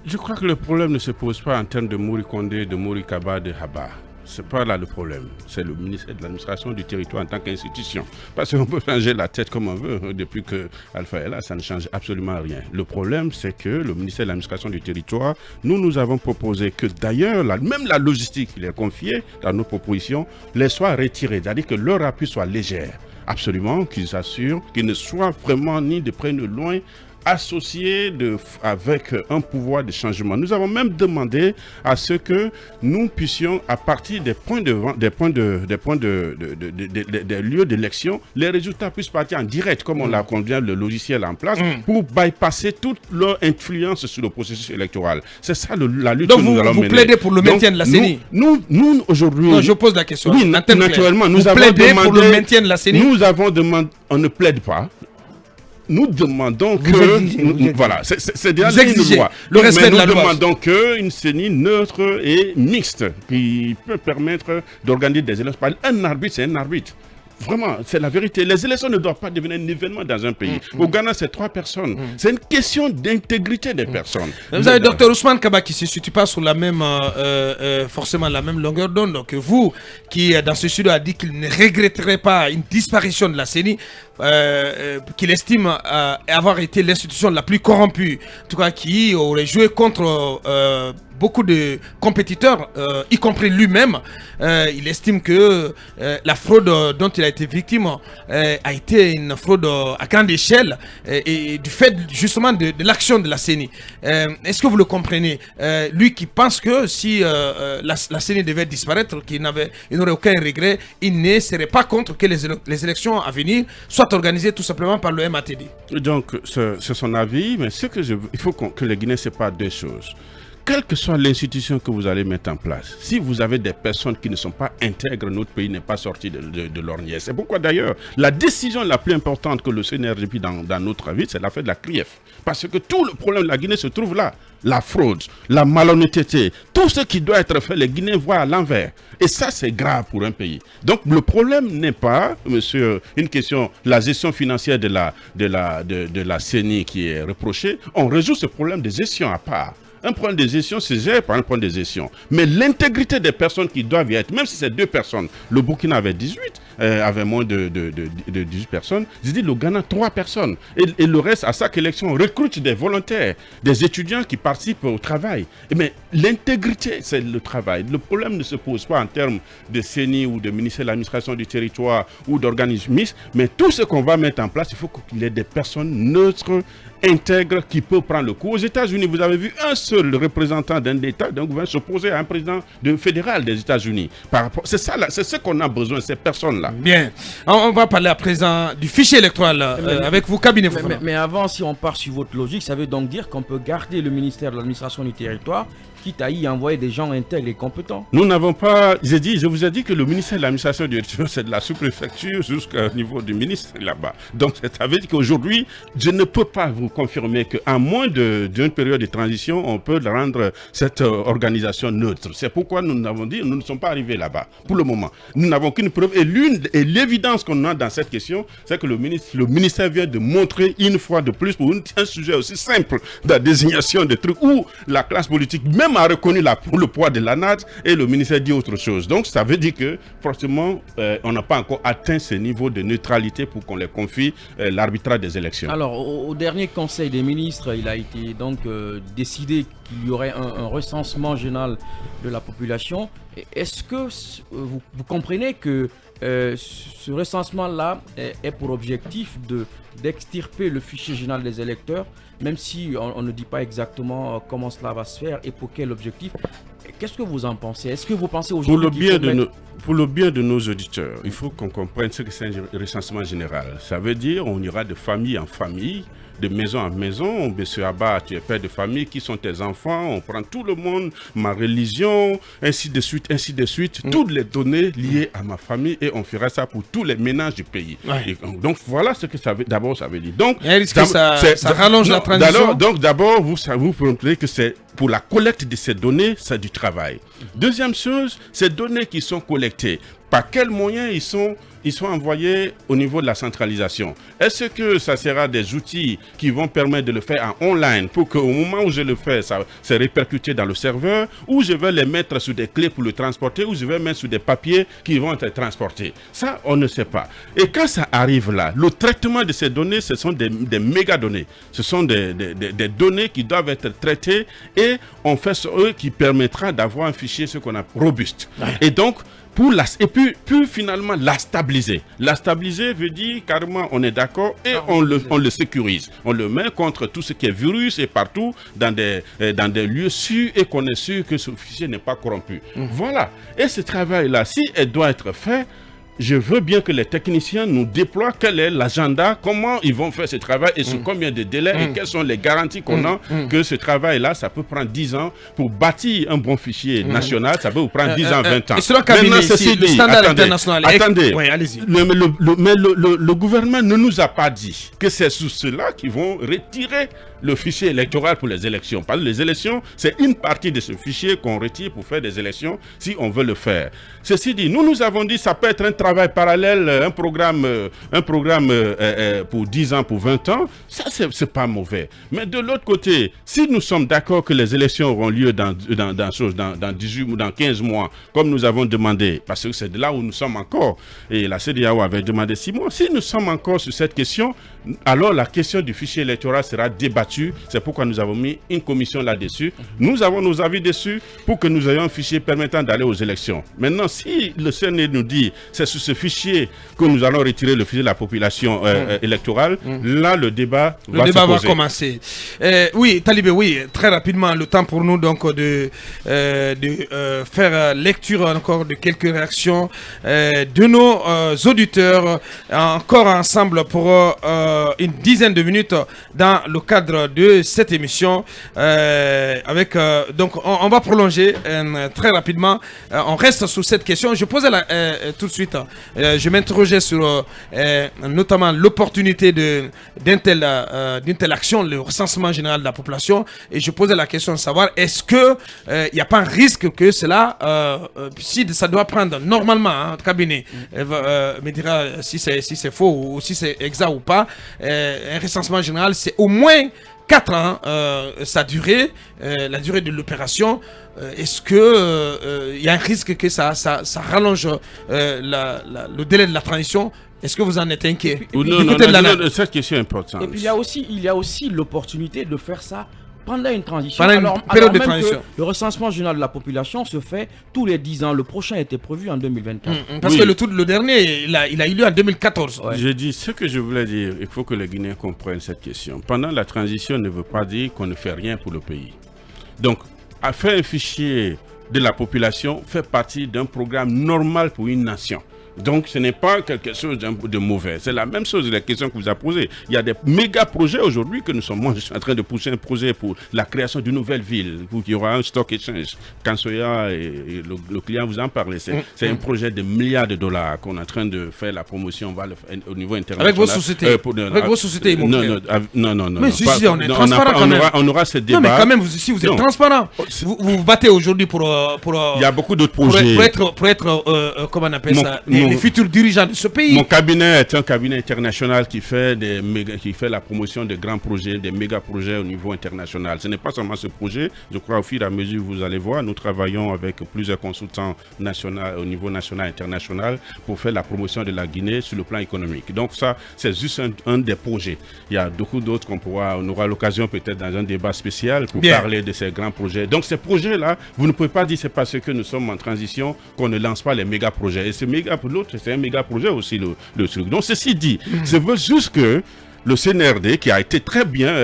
Je crois que le problème ne se pose pas en termes de Morikondé, de Morikaba, de Haba. Ce n'est pas là le problème. C'est le ministère de l'administration du territoire en tant qu'institution. Parce qu'on peut changer la tête comme on veut. Depuis que Alpha est là, ça ne change absolument rien. Le problème, c'est que le ministère de l'administration du territoire, nous avons proposé que d'ailleurs, même la logistique qui est confiée dans nos propositions, les soit retirée. C'est-à-dire que leur appui soit léger. Absolument, qu'ils assurent qu'ils ne soient vraiment ni de près ni de loin associé avec un pouvoir de changement. Nous avons même demandé à ce que nous puissions, à partir des lieux d'élection, les résultats puissent partir en direct, comme on l'a convient le logiciel en place, pour bypasser toute leur influence sur le processus électoral. C'est ça la lutte que nous allons mener. Donc vous plaidez pour le maintien de la CENI? Nous aujourd'hui... Non, je pose la question. Oui, naturellement, nous avons demandé... pour le maintien de la CENI? Nous avons demandé... On ne plaide pas. Nous demandons voilà, c'est déjà une loi. Le respect de la loi. Nous demandons qu'une CENI neutre et mixte qui peut permettre d'organiser des élections. Un arbitre, c'est un arbitre. Vraiment, c'est la vérité. Les élections ne doivent pas devenir un événement dans un pays. Au Ghana, c'est 3 personnes. C'est une question d'intégrité des personnes. Vous avez Dr Ousmane Kaba qui ne se situe pas sur la même, forcément la même longueur d'onde. Donc vous, qui dans ce studio a dit qu'il ne regretterait pas une disparition de la CENI, qu'il estime avoir été l'institution la plus corrompue, en tout cas qui aurait joué contre beaucoup de compétiteurs, y compris lui-même. Il estime que la fraude dont il a été victime a été une fraude à grande échelle et du fait justement de l'action de la CENI. Est-ce que vous le comprenez? Lui qui pense que si la CENI devait disparaître, qu'il n'aurait aucun regret, il ne serait pas contre que les élections à venir soient organisées tout simplement par le MATD. Donc c'est son avis, mais il faut que les Guinéens séparent 2 choses. Quelle que soit l'institution que vous allez mettre en place, si vous avez des personnes qui ne sont pas intègres, notre pays n'est pas sorti de l'ornière. C'est pourquoi d'ailleurs, la décision la plus importante que le CNRD pris dans notre avis, c'est l'affaire de la CRIEF. Parce que tout le problème de la Guinée se trouve là. La fraude, la malhonnêteté, tout ce qui doit être fait, les Guinéens voient à l'envers. Et ça, c'est grave pour un pays. Donc, le problème n'est pas, monsieur, une question, la gestion financière de la CENI qui est reprochée. On résout ce problème de gestion à part. Un problème de gestion, c'est géré par un problème de gestion. Mais l'intégrité des personnes qui doivent y être, même si c'est 2 personnes, le Burkina avait 18, avait moins de 18 personnes, je dis le Ghana 3 personnes. Et le reste, à chaque élection, on recrute des volontaires, des étudiants qui participent au travail. Mais l'intégrité, c'est le travail. Le problème ne se pose pas en termes de CENI ou de ministère de l'administration du territoire ou d'organismes mixtes, mais tout ce qu'on va mettre en place, il faut qu'il y ait des personnes neutres, intègre qui peut prendre le coup. Aux États-Unis, vous avez vu un seul représentant d'un État, d'un gouvernement s'opposer à un président fédéral des États-Unis. C'est ça, c'est ce qu'on a besoin, ces personnes-là. Bien. On va parler à présent du fichier électoral avec vos cabinets. Mais avant, si on part sur votre logique, ça veut donc dire qu'on peut garder le ministère de l'administration du territoire, quitte à y envoyer des gens intègres et compétents. Nous n'avons pas... Je vous ai dit que le ministère de l'administration du territoire, c'est de la sous-préfecture jusqu'au niveau du ministre là-bas. Donc, ça veut dire qu'aujourd'hui, je ne peux pas vous confirmer qu'à moins d'une période de transition, on peut rendre cette organisation neutre. C'est pourquoi nous avons dit nous ne sommes pas arrivés là-bas pour le moment. Nous n'avons qu'une preuve. Et l'évidence qu'on a dans cette question, c'est que le ministère vient de montrer une fois de plus pour un sujet aussi simple de la désignation de trucs où la classe politique, même lui-même a reconnu le poids de l'ANAD et le ministère dit autre chose. Donc ça veut dire que forcément on n'a pas encore atteint ce niveau de neutralité pour qu'on les confie l'arbitrage des élections. Alors au dernier Conseil des ministres, il a été donc décidé qu'il y aurait un recensement général de la population. Est-ce que vous comprenez que ce recensement-là est pour objectif d'extirper le fichier général des électeurs, même si on ne dit pas exactement comment cela va se faire et pour quel objectif? Qu'est-ce que vous en pensez? Est-ce que vous pensez aujourd'hui pour le bien de nos auditeurs, il faut qu'on comprenne ce que c'est un recensement général. Ça veut dire on ira de famille en famille, de maison en maison. Monsieur Abba, tu es père de famille, qui sont tes enfants? On prend tout le monde, ma religion, ainsi de suite, toutes les données liées à ma famille, et on fera ça pour tous les ménages du pays. Ouais. Donc voilà ce que ça veut dire. Donc, ça rallonge la transition. Donc d'abord, vous comprenez que c'est pour la collecte de ces données, c'est du travail. Deuxième chose, ces données qui sont collectées, par quels moyens ils sont envoyés au niveau de la centralisation? Est-ce que ça sera des outils qui vont permettre de le faire en online pour qu'au moment où je le fais, ça s'est répercuté dans le serveur, ou je vais les mettre sur des clés pour le transporter, ou je vais mettre sur des papiers qui vont être transportés? Ça, on ne sait pas. Et quand ça arrive là, le traitement de ces données, ce sont des méga données. Ce sont des données qui doivent être traitées, et on fait ce qui permettra d'avoir un fichier, ce qu'on a robuste. Ouais. Et donc, puis finalement la stabiliser. La stabiliser veut dire carrément on est d'accord et on le sécurise. On le met contre tout ce qui est virus et partout dans des lieux sûrs, et qu'on est sûr que ce fichier n'est pas corrompu. Voilà. Et ce travail-là, si elle doit être fait, je veux bien que les techniciens nous déploient quel est l'agenda, comment ils vont faire ce travail et sur combien de délais et quelles sont les garanties qu'on a que ce travail-là, ça peut prendre 10 ans pour bâtir un bon fichier national, ça peut vous prendre 10 ans, 20 ans. Et sur le cabinet ici, le standard international. Attendez, oui, allez-y. Mais le gouvernement ne nous a pas dit que c'est sous cela qu'ils vont retirer le fichier électoral pour les élections. Parce que les élections, c'est une partie de ce fichier qu'on retire pour faire des élections si on veut le faire. Ceci dit, nous avons dit que ça peut être un travail parallèle, un programme pour 10 ans, pour 20 ans. Ça, c'est pas mauvais. Mais de l'autre côté, si nous sommes d'accord que les élections auront lieu dans 18 ou dans 15 mois, comme nous avons demandé, parce que c'est de là où nous sommes encore, et la CEDEAO avait demandé 6 mois, si nous sommes encore sur cette question, alors la question du fichier électoral sera débattue. C'est pourquoi nous avons mis une commission là-dessus. Nous avons nos avis dessus pour que nous ayons un fichier permettant d'aller aux élections. Maintenant, si le CNE nous dit c'est sur ce fichier que nous allons retirer le fichier de la population électorale, là le débat va commencer. Oui, Talibé, oui, très rapidement, le temps pour nous donc de faire lecture encore de quelques réactions de nos auditeurs, encore ensemble pour une dizaine de minutes dans le cadre de cette émission avec donc on va prolonger très rapidement. On reste sur cette question. Je posais tout de suite, je m'interrogeais sur notamment l'opportunité d'une telle action, le recensement général de la population, et je posais la question de savoir est-ce que il n'y a pas un risque que cela, si ça doit prendre normalement, le cabinet me dira si c'est faux ou si c'est exact ou pas. Un recensement général, c'est au moins 4 ans sa durée, la durée de l'opération. Est-ce que il y a un risque que ça rallonge le délai de la transition? Est-ce que vous en êtes inquiet? Non, cette question est importante. Et puis il y a aussi l'opportunité de faire ça pendant une transition. Pendant une période de transition. Le recensement général de la population se fait tous les 10 ans. Le prochain était prévu en 2024. Parce que le dernier, il a eu lieu en 2014. Ouais. Je dis ce que je voulais dire. Il faut que les Guinéens comprennent cette question. Pendant la transition ne veut pas dire qu'on ne fait rien pour le pays. Donc, faire un fichier de la population fait partie d'un programme normal pour une nation. Donc, ce n'est pas quelque chose de mauvais. C'est la même chose, la question que vous avez posée. Il y a des méga projets aujourd'hui que nous sommes. Moi, je suis en train de pousser un projet pour la création d'une nouvelle ville, où il y aura un stock exchange. Kansoya et le client vous en parlait. C'est un projet de milliards de dollars qu'on est en train de faire la promotion. On va le faire au niveau international. Avec vos sociétés avec vos sociétés immobilières. Non. Mais si, on est transparent quand même. On aura ce débat. Non, mais quand même, si vous êtes transparent. Vous vous battez aujourd'hui pour... Il y a beaucoup d'autres projets. Pour être comment on appelle ça, les futurs dirigeants de ce pays. Mon cabinet est un cabinet international qui fait la promotion de grands projets, des méga projets au niveau international. Ce n'est pas seulement ce projet, je crois au fur et à mesure, vous allez voir, nous travaillons avec plusieurs consultants nationaux au niveau national et international pour faire la promotion de la Guinée sur le plan économique. Donc ça, c'est juste un des projets. Il y a beaucoup d'autres on aura l'occasion peut-être dans un débat spécial pour parler de ces grands projets. Donc ces projets-là, vous ne pouvez pas dire c'est parce que nous sommes en transition qu'on ne lance pas les méga projets. Et ce méga pour l'autre, c'est un méga projet aussi le truc. Donc ceci dit, je veux juste que le CNRD qui a été très bien,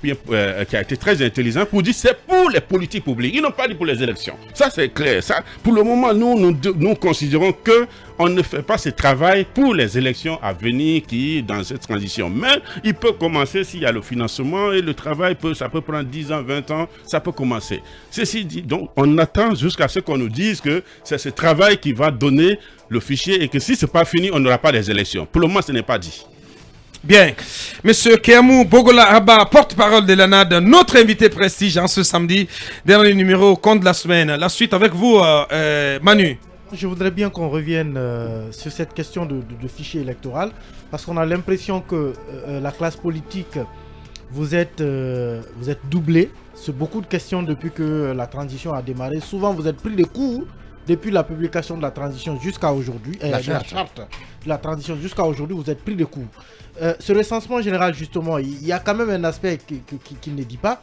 qui a été très intelligent pour dire c'est pour les politiques publiques. Ils n'ont pas dit pour les élections. Ça c'est clair. Ça, pour le moment, nous considérons que on ne fait pas ce travail pour les élections à venir qui dans cette transition. Mais il peut commencer s'il y a le financement et le travail ça peut prendre 10 ans, 20 ans, ça peut commencer. Ceci dit, donc on attend jusqu'à ce qu'on nous dise que c'est ce travail qui va donner le fichier et que si ce n'est pas fini, on n'aura pas les élections. Pour le moment, ce n'est pas dit. Bien. Monsieur Keamou Bogola Abba, porte-parole de l'ANAD, notre invité prestige en ce samedi, dernier numéro, compte de la semaine. La suite avec vous, Manu. Je voudrais bien qu'on revienne sur cette question de fichier électoral, parce qu'on a l'impression que la classe politique, vous êtes doublé sur beaucoup de questions depuis que la transition a démarré. Souvent, vous êtes pris des coups depuis la publication de la transition jusqu'à aujourd'hui, la charte de la transition jusqu'à aujourd'hui, vous êtes pris des coups. Ce recensement général, justement, il y a quand même un aspect qu'il ne dit pas.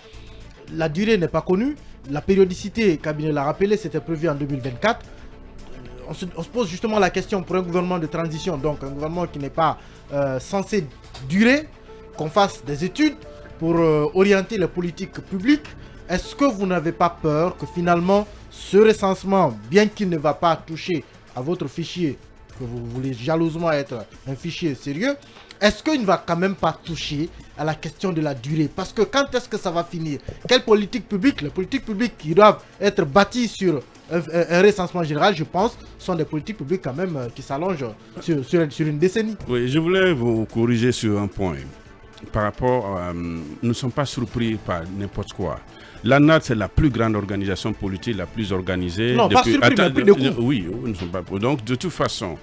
La durée n'est pas connue. La périodicité, Cabinet l'a rappelé, c'était prévu en 2024. On se pose justement la question pour un gouvernement de transition, donc un gouvernement qui n'est pas censé durer, qu'on fasse des études pour orienter les politiques publiques. Est-ce que vous n'avez pas peur que finalement ce recensement, bien qu'il ne va pas toucher à votre fichier, que vous voulez jalousement être un fichier sérieux, est-ce qu'il ne va quand même pas toucher à la question de la durée? Parce que quand est-ce que ça va finir? Quelle politique publique? Les politiques publiques qui doivent être bâties sur un recensement général, je pense, sont des politiques publiques quand même qui s'allongent sur une décennie. Oui, je voulais vous corriger sur un point. Par rapport à... nous ne sommes pas surpris par n'importe quoi. L'ANAD, c'est la plus grande organisation politique, la plus organisée. Non, pas surpris, mais plus de coups. Oui, nous ne sommes pas... Donc, de toute façon,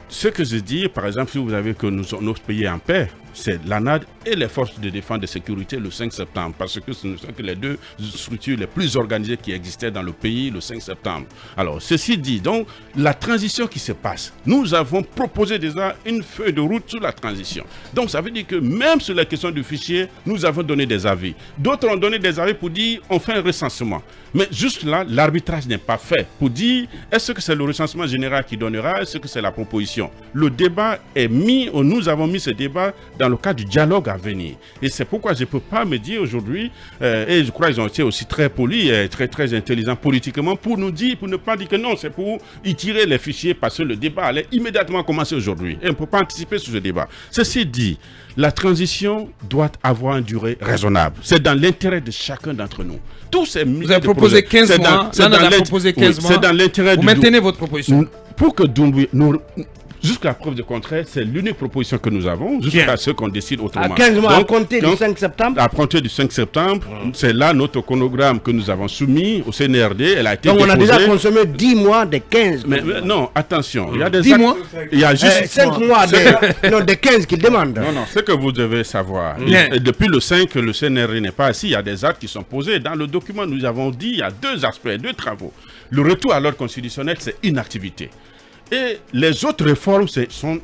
ce que je dis, par exemple, si vous avez que notre pays est en paix, c'est l'ANAD et les forces de défense et de sécurité le 5 septembre, parce que ce ne sont que les deux structures les plus organisées qui existaient dans le pays le 5 septembre. Alors, ceci dit, donc, la transition qui se passe, nous avons proposé déjà une feuille de route sur la transition. Donc, ça veut dire que même sur la question du fichier, nous avons donné des avis. D'autres ont donné des avis pour dire, on fait un recensement. Mais juste là, l'arbitrage n'est pas fait pour dire, est-ce que c'est le recensement général qui donnera, est-ce que c'est la proposition? Le débat est mis, nous avons mis ce débat dans le cadre du dialogue à venir. Et c'est pourquoi je ne peux pas me dire aujourd'hui, et je crois qu'ils ont été aussi très polis et très intelligents politiquement pour nous dire, pour ne pas dire que non, c'est pour y tirer les fichiers parce que le débat allait immédiatement commencer aujourd'hui. Et on ne peut pas anticiper sur ce débat. Ceci dit, la transition doit avoir une durée raisonnable. C'est dans l'intérêt de chacun d'entre nous. Tous ces vous avez proposé 15 mois, on a proposé 15 mois. C'est dans l'intérêt vous maintenez votre proposition. Pour que jusqu'à preuve de contraire, c'est l'unique proposition que nous avons, jusqu'à ce qu'on décide autrement. À 15 mois, à compter du 5 septembre. À compter du 5 septembre, c'est là notre chronogramme que nous avons soumis au CNRD. Elle a été donc déposée. On a déjà consommé 10 mois des 15. Mais non, attention. Il y a des 10 mois. Il y a juste 5 mois des 15 qu'ils demandent. Non, ce que vous devez savoir. Depuis le 5, le CNRD n'est pas assis. Il y a des actes qui sont posés. Dans le document, nous avons dit il y a deux aspects, deux travaux. Le retour à l'ordre constitutionnel, c'est inactivité. Et les autres réformes, sont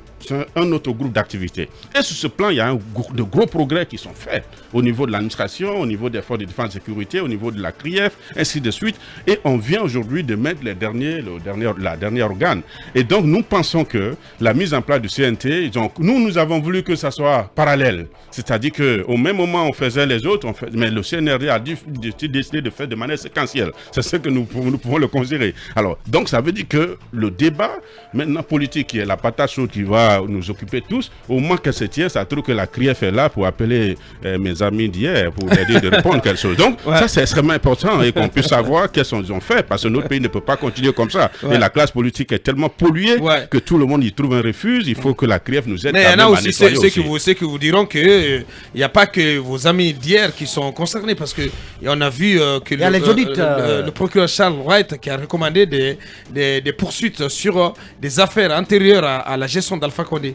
un autre groupe d'activités. Et sur ce plan, il y a de gros progrès qui sont faits au niveau de l'administration, au niveau des forces de défense et de sécurité, au niveau de la CRIEF, ainsi de suite. Et on vient aujourd'hui de mettre la dernière organe. Et donc, nous pensons que la mise en place du CNT, donc, nous avons voulu que ça soit parallèle. C'est-à-dire qu'au même moment, on faisait les autres, mais le CNRD a décidé de faire de manière séquentielle. C'est ce que nous pouvons le considérer. Alors, donc, ça veut dire que le débat, maintenant politique, qui est la patate chaude qui va doit nous occuper tous. Au moment qu'elle se tient, ça trouve que la CRIEF est là pour appeler mes amis d'hier, pour aider de répondre quelque chose. Donc, ça, c'est extrêmement important et qu'on puisse savoir qu'est-ce qu'ils ont fait, parce que notre pays ne peut pas continuer comme ça. Et la classe politique est tellement polluée que tout le monde y trouve un refuge. Il faut que la CRIEF nous aide. Mais il y en a aussi ceux qui vous diront qu'il n'y a pas que vos amis d'hier qui sont concernés, parce qu'on a vu que le procureur Charles Wright qui a recommandé des poursuites sur des affaires antérieures à la gestion d'Alpha Condé.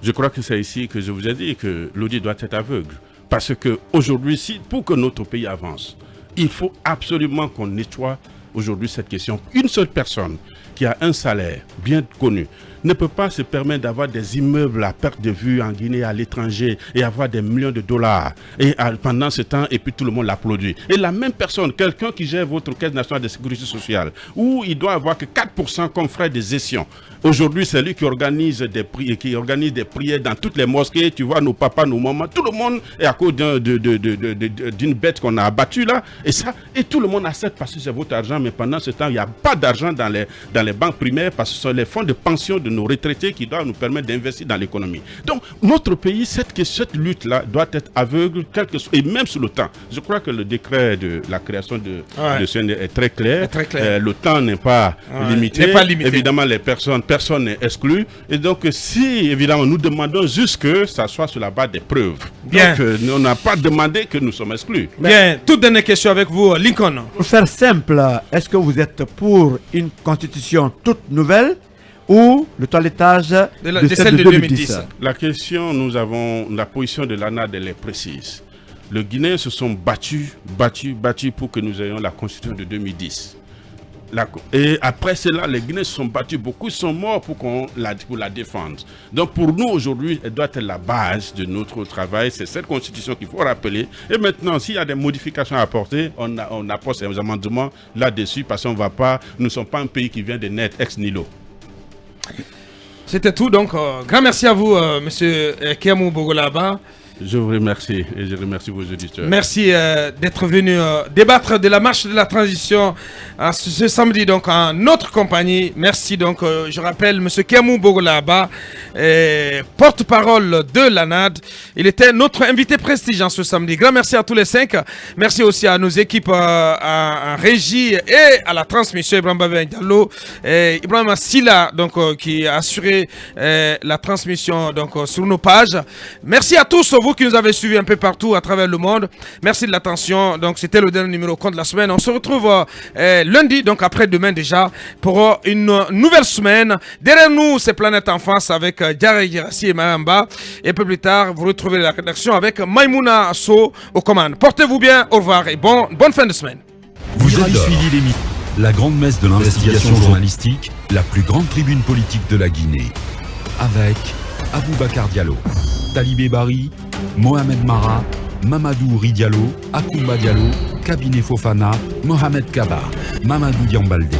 Je crois que c'est ici que je vous ai dit que l'audit doit être aveugle. Parce qu'aujourd'hui, pour que notre pays avance, il faut absolument qu'on nettoie aujourd'hui cette question. Une seule personne qui a un salaire bien connu ne peut pas se permettre d'avoir des immeubles à perte de vue en Guinée, à l'étranger, et avoir des millions de dollars. Et pendant ce temps, et puis tout le monde l'applaudit. Et la même personne, quelqu'un qui gère votre caisse nationale de sécurité sociale, où il doit avoir que 4% comme frais de gestion. Aujourd'hui, c'est lui qui organise des prières dans toutes les mosquées. Tu vois, nos papas, nos mamans, tout le monde est à cause d'une bête qu'on a abattue là. Et tout le monde accepte parce que c'est votre argent. Mais pendant ce temps, il n'y a pas d'argent dans les banques primaires parce que ce sont les fonds de pension de nos retraités qui doivent nous permettre d'investir dans l'économie. Donc, notre pays, cette lutte-là doit être aveugle, et même sur le temps. Je crois que le décret de la création de CND est très clair. Le temps n'est pas limité. Évidemment, personne n'est exclu. Et donc, si, évidemment, nous demandons juste que ça soit sur la base des preuves. Bien. Donc, on n'a pas demandé que nous sommes exclus. Bien. Toute dernière question avec vous, Lincoln. Pour faire simple, est-ce que vous êtes pour une constitution toute nouvelle ou le toilettage de celle de 2010? La question, la position de l'ANAD, elle est précise. Les Guinéens se sont battus pour que nous ayons la constitution de 2010. Et après cela, les Guinéens se sont battus, beaucoup sont morts pour la défendre. Donc pour nous aujourd'hui, elle doit être la base de notre travail. C'est cette constitution qu'il faut rappeler. Et maintenant, s'il y a des modifications à apporter, on apporte ces amendements là-dessus parce qu'on nous ne sommes pas un pays qui vient de naître ex nihilo. C'était tout, donc grand merci à vous, monsieur Keamou Bogolaba. Je vous remercie et je remercie vos auditeurs. Merci d'être venu débattre de la marche de la transition ce samedi donc en notre compagnie. Merci donc, je rappelle, M. Keamou Bogolaba, porte-parole de l'ANAD. Il était notre invité prestigieux ce samedi. Grand merci à tous les 5. Merci aussi à nos équipes en régie et à la transmission. Ibrahim Babin Diallo et Ibrahim Silla donc, qui a assuré la transmission donc, sur nos pages. Merci à tous vous qui nous avez suivis un peu partout à travers le monde. Merci de l'attention. Donc c'était le dernier numéro compte de la semaine. On se retrouve lundi, donc après-demain déjà, pour une nouvelle semaine. Derrière nous, c'est Planète Enfance avec Diarra Girassi et Mayamba. Et un peu plus tard, vous retrouvez la rédaction avec Maïmouna Asso aux commandes. Portez-vous bien, au revoir et bonne fin de semaine. Vous avez suivi l'émission La Grande Messe de l'investigation journalistique, la plus grande tribune politique de la Guinée, avec Aboubacar Diallo, Talibé Bari, Mohamed Mara, Mamadou Ri Diallo, Akoumba Diallo, Kabinet Fofana, Mohamed Kaba, Mamadou Diambaldé.